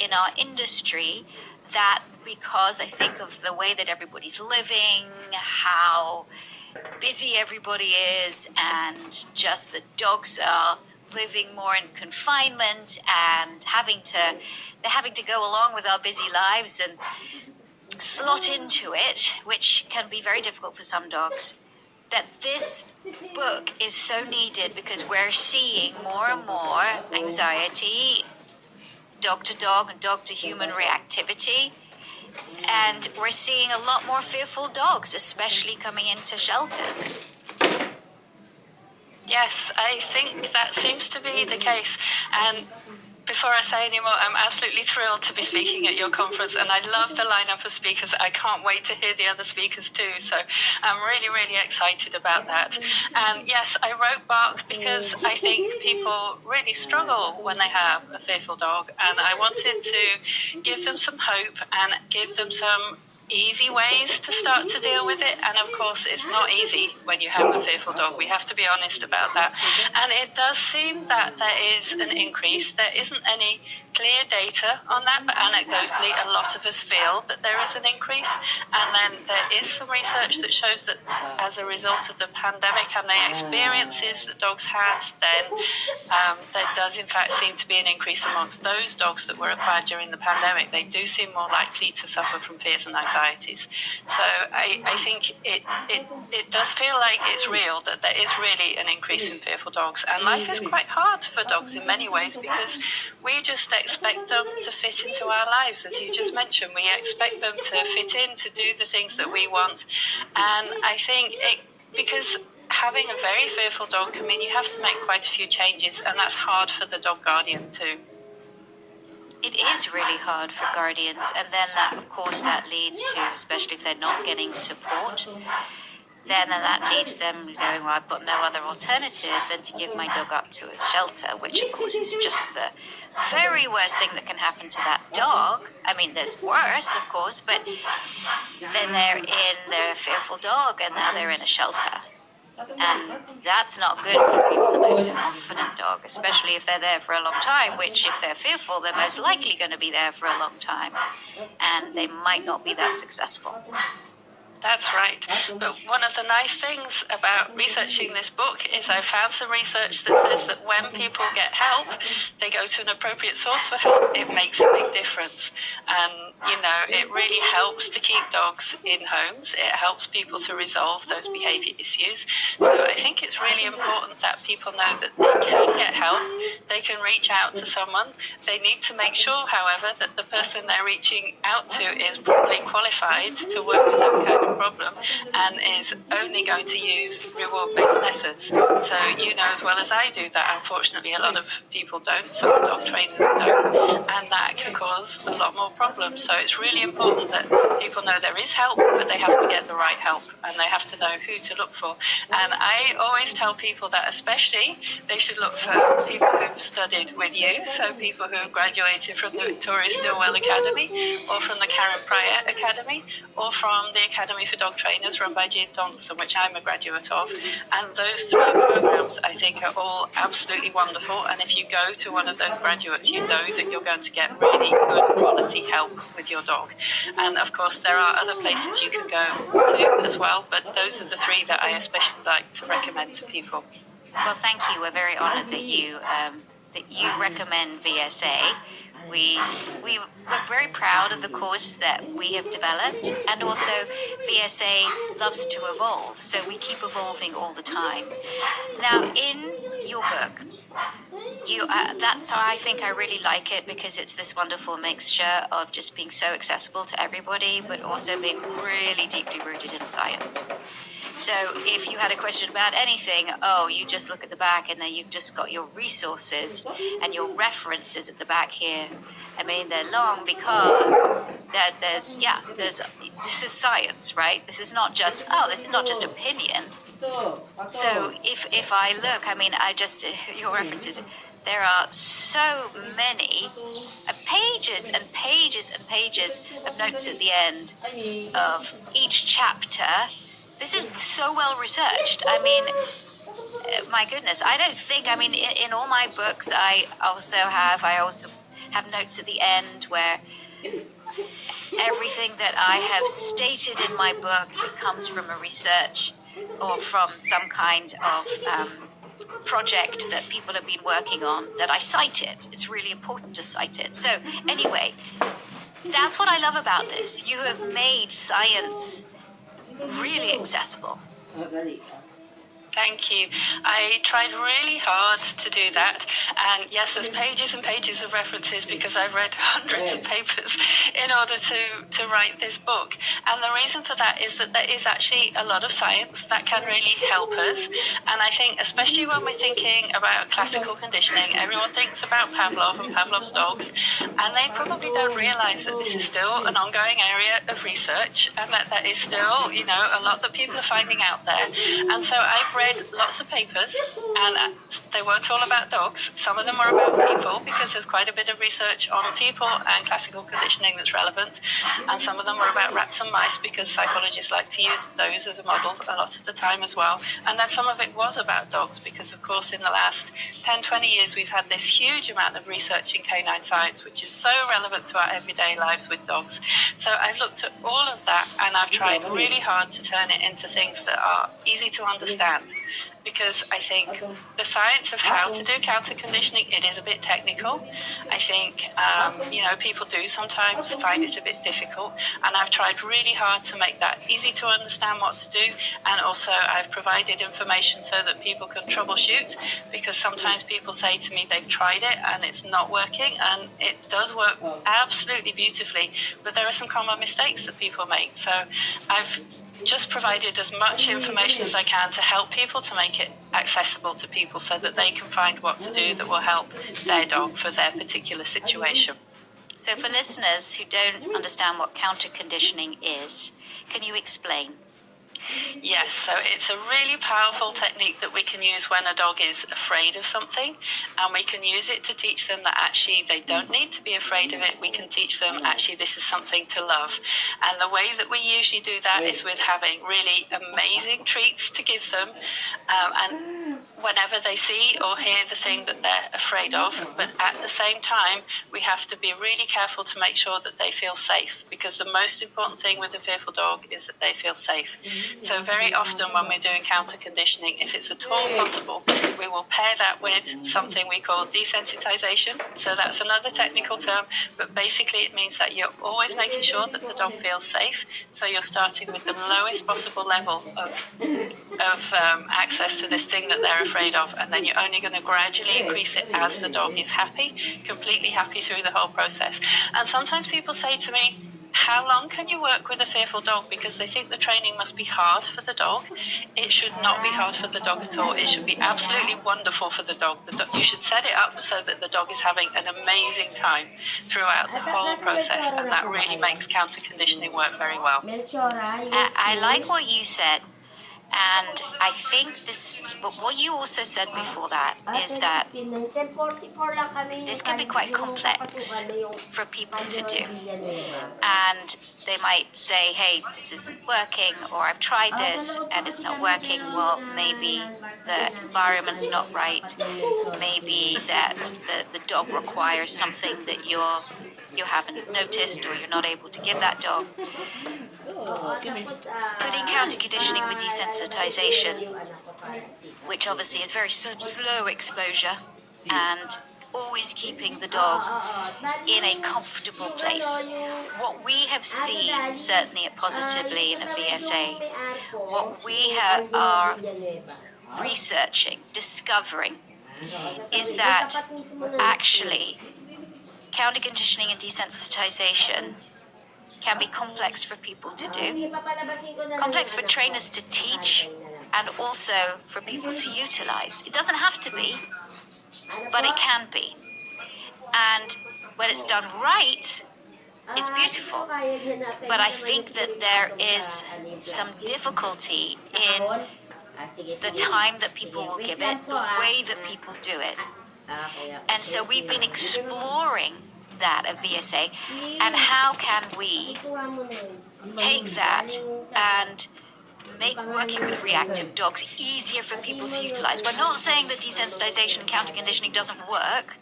in our industry that, because I think of the way that everybody's living, how busy everybody is, and just the dogs are living more in confinement and they're having to go along with our busy lives and slot into it, which can be very difficult for some dogs, that this book is so needed because we're seeing more and more anxiety, dog to dog and dog to human reactivity. And we're seeing a lot more fearful dogs, especially coming into shelters. Yes, I think that seems to be the case. And before I say any more, I'm absolutely thrilled to be speaking at your conference, and I love the lineup of speakers. I can't wait to hear the other speakers too, so I'm really, really excited about that. And yes, I wrote Bark because I think people really struggle when they have a fearful dog, and I wanted to give them some hope and give them some easy ways to start to deal with it. And of course, it's not easy when you have a fearful dog. We have to be honest about that. And it does seem that there is an increase. There isn't any clear data on that, but anecdotally, a lot of us feel that there is an increase. And then there is some research that shows that as a result of the pandemic and the experiences that dogs had, then there does in fact seem to be an increase amongst those dogs that were acquired during the pandemic. They do seem more likely to suffer from fears and anxieties. So I think it does feel like it's real, that there is really an increase in fearful dogs. And life is quite hard for dogs in many ways because we just expect them to fit into our lives, as you just mentioned. We expect them to fit in, to do the things that we want. And I think because having a very fearful dog can mean you have to make quite a few changes, and that's hard for the dog guardian too. It is really hard for guardians, and then that, of course, that leads to, especially if they're not getting support, then that leads them going, well, I've got no other alternative than to give my dog up to a shelter, which of course is just the very worst thing that can happen to that dog. I mean, there's worse, of course, but then they're in their fearful dog and now they're in a shelter. And that's not good for even the most confident dog, especially if they're there for a long time, which if they're fearful, they're most likely going to be there for a long time, and they might not be that successful. That's right. But one of the nice things about researching this book is I found some research that says that when people get help, they go to an appropriate source for help, it makes a big difference. And, it really helps to keep dogs in homes. It helps people to resolve those behaviour issues. So I think it's really important that people know that they can get help. They can reach out to someone. They need to make sure, however, that the person they're reaching out to is properly qualified to work with that kind of problem and is only going to use reward-based methods. So you know as well as I do that unfortunately a lot of people don't, some dog trainers don't, and that can cause a lot more problems. So it's really important that people know there is help, but they have to get the right help and they have to know who to look for. And I always tell people that especially they should look for people who've studied with you, so people who have graduated from the Victoria Stilwell Academy or from the Karen Pryor Academy or from the Academy for Dog Trainers run by Jean Donaldson, which I'm a graduate of. And those three programs I think are all absolutely wonderful, and if you go to one of those graduates you know that you're going to get really good quality help with your dog. And of course there are other places you can go to as well, but those are the three that I especially like to recommend to people. Well, thank you. We're very honoured that you recommend VSA. We're very proud of the course that we have developed, and also VSA loves to evolve, so we keep evolving all the time. Now, in your book, that's how I think I really like it, because it's this wonderful mixture of just being so accessible to everybody, but also being really deeply rooted in science. So if you had a question about anything, you just look at the back and then you've just got your resources and your references at the back here. I mean, they're long because this is science, right? This is not just opinion. So if I look, I mean, your references, there are so many pages and pages and pages of notes at the end of each chapter. This is so well researched. I mean, my goodness, I don't think, in all my books, I also have notes at the end where everything that I have stated in my book, if it comes from a research or from some kind of project that people have been working on, that I cite it. It's really important to cite it. So anyway, that's what I love about this. You have made science really accessible. Thank you. I tried really hard to do that. And yes, there's pages and pages of references because I've read hundreds of papers in order to write this book. And the reason for that is that there is actually a lot of science that can really help us. And I think, especially when we're thinking about classical conditioning, everyone thinks about Pavlov and Pavlov's dogs, and they probably don't realize that this is still an ongoing area of research and that there is still, a lot that people are finding out there. And so I've read lots of papers, and they weren't all about dogs. Some of them were about people, because there's quite a bit of research on people and classical conditioning that's relevant, and some of them were about rats and mice, because psychologists like to use those as a model a lot of the time as well. And then some of it was about dogs, because of course in the last 10-20 years we've had this huge amount of research in canine science, which is so relevant to our everyday lives with dogs. So I've looked at all of that, and I've tried really hard to turn it into things that are easy to understand, because I think the science of how to do counter conditioning, it is a bit technical. I think, people do sometimes find it a bit difficult, and I've tried really hard to make that easy to understand what to do, and also I've provided information so that people can troubleshoot, because sometimes people say to me they've tried it and it's not working, and it does work absolutely beautifully, but there are some common mistakes that people make. So I've just provided as much information as I can to help people, to make it accessible to people so that they can find what to do that will help their dog for their particular situation. So for listeners who don't understand what counter conditioning is, can you explain? Yes, so it's a really powerful technique that we can use when a dog is afraid of something, and we can use it to teach them that actually they don't need to be afraid of it. We can teach them actually this is something to love. And the way that we usually do that is with having really amazing treats to give them, and whenever they see or hear the thing that they're afraid of. But at the same time, we have to be really careful to make sure that they feel safe, because the most important thing with a fearful dog is that they feel safe. So very often when we're doing counter conditioning, if it's at all possible, we will pair that with something we call desensitization. So that's another technical term, but basically it means that you're always making sure that the dog feels safe. So you're starting with the lowest possible level of access to this thing that they're afraid of, and then you're only going to gradually increase it as the dog is happy, completely happy through the whole process. And sometimes people say to me, how long can you work with a fearful dog? Because they think the training must be hard for the dog. It should not be hard for the dog at all. It should be absolutely wonderful for the dog. You should set it up so that the dog is having an amazing time throughout the whole process, and that really makes counter conditioning work very well. I like what you said. And I think what you also said before that is that this can be quite complex for people to do. And they might say, hey, this isn't working, or I've tried this and it's not working. Well, maybe the environment's not right. Maybe that the dog requires something that you haven't noticed, or you're not able to give that dog. Putting counter conditioning with desensitization, which obviously is very slow exposure, and always keeping the dog in a comfortable place. What we have seen, certainly at Positively and at VSA, what we are researching, discovering, is that actually counter conditioning and desensitization can be complex for people to do, complex for trainers to teach, and also for people to utilize. It doesn't have to be, but it can be. And when it's done right, it's beautiful. But I think that there is some difficulty in the time that people will give it, the way that people do it. And so we've been exploring that at VSA, and how can we take that and make working with reactive dogs easier for people to utilize. We're not saying that desensitization and counter conditioning doesn't work.